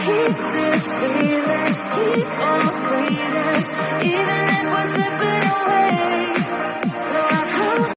keep this feeling, keep on breathing, even if we're slipping away. So I close.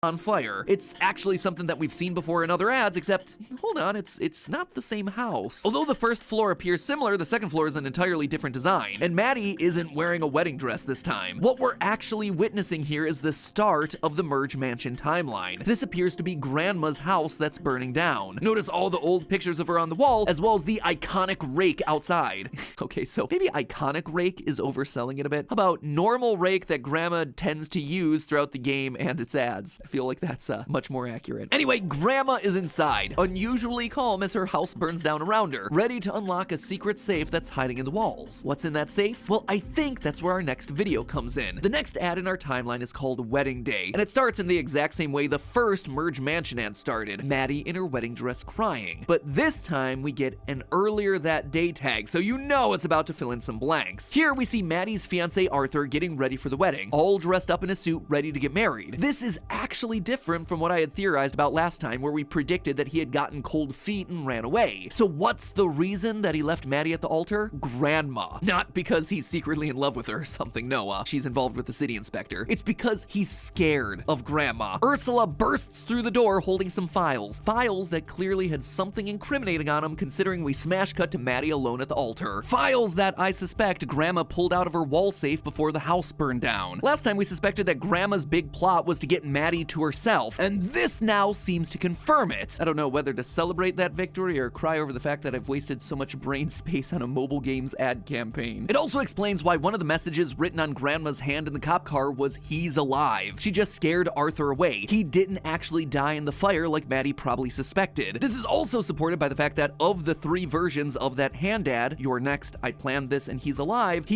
On fire. It's actually something that we've seen before in other ads, except, hold on, it's not the same house. Although the first floor appears similar, the second floor is an entirely different design. And Maddie isn't wearing a wedding dress this time. What we're actually witnessing here is the start of the Merge Mansion timeline. This appears to be Grandma's house that's burning down. Notice all the old pictures of her on the wall, as well as the iconic rake outside. Okay, so maybe iconic rake is overselling it a bit. How about normal rake that Grandma tends to use throughout the game and its ads? I feel like that's much more accurate. Anyway, Grandma is inside, unusually calm as her house burns down around her, ready to unlock a secret safe that's hiding in the walls. What's in that safe? Well, I think that's where our next video comes in. The next ad in our timeline is called Wedding Day, and it starts in the exact same way the first Merge Mansion ad started, Maddie in her wedding dress crying. But this time we get an earlier that day tag, so you know it's about to fill in some blanks. Here we see Maddie's fiance Arthur getting ready for the wedding, all dressed up in a suit, ready to get married. This is actually different from what I had theorized about last time, where we predicted that he had gotten cold feet and ran away. So what's the reason that he left Maddie at the altar? Grandma. Not because he's secretly in love with her or something, no, she's involved with the city inspector. It's because he's scared of Grandma. Ursula bursts through the door holding some files. Files that clearly had something incriminating on them, considering we smash cut to Maddie alone at the altar. Files that I suspect Grandma pulled out of her wall safe before the house burned down. Last time we suspected that Grandma's big plot was to get Maddie to herself, and this now seems to confirm it. I don't know whether to celebrate that victory or cry over the fact that I've wasted so much brain space on a mobile games ad campaign. It also explains why one of the messages written on Grandma's hand in the cop car was "he's alive." She just scared Arthur away. He didn't actually die in the fire like Maddie probably suspected. This is also supported by the fact that of the 3 versions of that hand ad, "You're next, I planned this, and he's alive"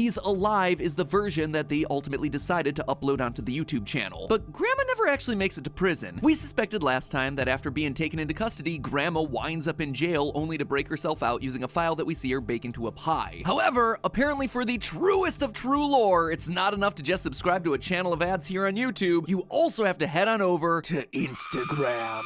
is the version that they ultimately decided to upload onto the YouTube channel. But Grandma never actually makes it to prison. We suspected last time that after being taken into custody, Grandma winds up in jail only to break herself out using a file that we see her bake into a pie. However, apparently for the truest of true lore, it's not enough to just subscribe to a channel of ads here on YouTube. You also have to head on over to Instagram.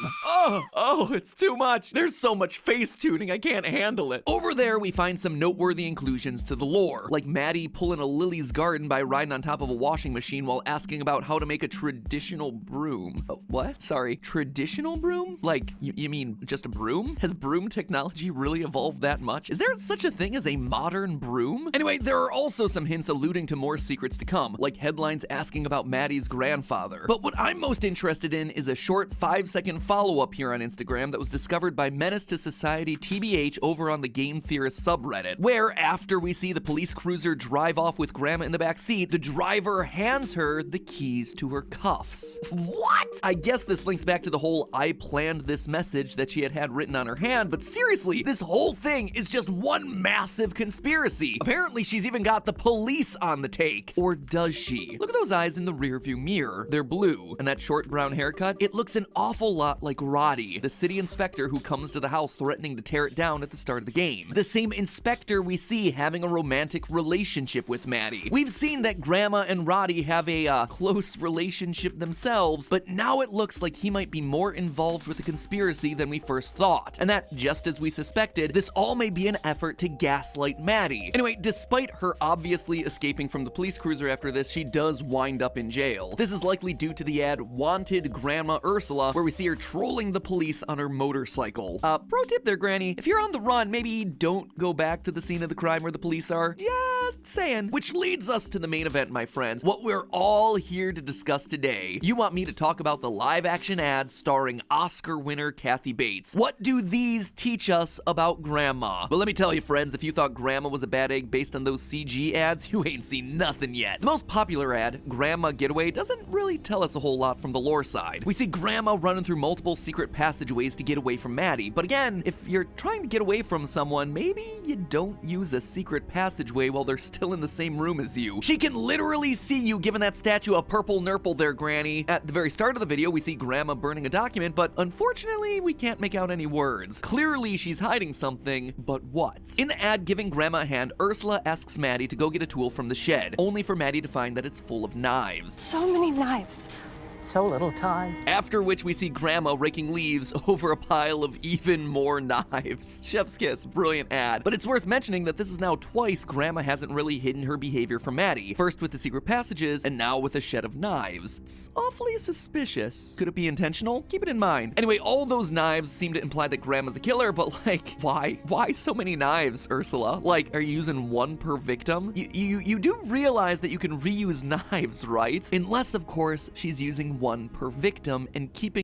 Oh, it's too much. There's so much face tuning, I can't handle it. Over there, we find some noteworthy inclusions to the lore, like Maddie pulling a Lily's garden by riding on top of a washing machine while asking about how to make a traditional broom. What? Sorry, traditional broom? Like, you mean just a broom? Has broom technology really evolved that much? Is there such a thing as a modern broom? Anyway, there are also some hints alluding to more secrets to come, like headlines asking about Maddie's grandfather. But what I'm most interested in is a short 5-second follow-up here on Instagram that was discovered by Menace to Society TBH over on the Game Theorist subreddit, where after we see the police cruiser drive off with Grandma in the back seat, the driver hands her the keys to her cuffs. What? I guess this links back to the whole "I planned this" message that she had written on her hand, but seriously, this whole thing is just one massive conspiracy. Apparently, she's even got the police on the take. Or does she? Look at those eyes in the rearview mirror. They're blue. And that short brown haircut, it looks an awful lot like Roddy, the city inspector who comes to the house threatening to tear it down at the start of the game. The same inspector we see having a romantic relationship with Maddie. We've seen that Grandma and Roddy have a close relationship themselves, but now it looks like he might be more involved with the conspiracy than we first thought. And that, just as we suspected, this all may be an effort to gaslight Maddie. Anyway, despite her obviously escaping from the police cruiser after this, she does wind up in jail. This is likely due to the ad "Wanted Grandma Ursula," where we see her trolling the police on her motorcycle. Pro tip there, Granny, if you're on the run, maybe don't go back to the scene of the crime where the police are. Just saying. Which leads us to the main event, my friends. What we're all here to discuss today. You want me to talk about the live action ads starring Oscar winner Kathy Bates. What do these teach us about Grandma? Well, let me tell you, friends, if you thought Grandma was a bad egg based on those CG ads, you ain't seen nothing yet. The most popular ad, Grandma Getaway, doesn't really tell us a whole lot from the lore side. We see Grandma running through multiple secret passageways to get away from Maddie, but again, if you're trying to get away from someone, maybe you don't use a secret passageway while they're still in the same room as you. She can literally see you giving that statue a purple nurple there, Granny. At the very start of the video, we see Grandma burning a document, but unfortunately, we can't make out any words. Clearly, she's hiding something, but what? In the ad giving Grandma a hand, Ursula asks Maddie to go get a tool from the shed, only for Maddie to find that it's full of knives. So many knives. So little time. After which we see Grandma raking leaves over a pile of even more knives. Chef's kiss, brilliant ad. But it's worth mentioning that this is now twice Grandma hasn't really hidden her behavior from Maddie. First with the secret passages, and now with a shed of knives. It's awfully suspicious. Could it be intentional? Keep it in mind. Anyway, all those knives seem to imply that Grandma's a killer, but like, why? Why so many knives, Ursula? Like, are you using one per victim? You do realize that you can reuse knives, right? Unless, of course, she's using one per victim and keeping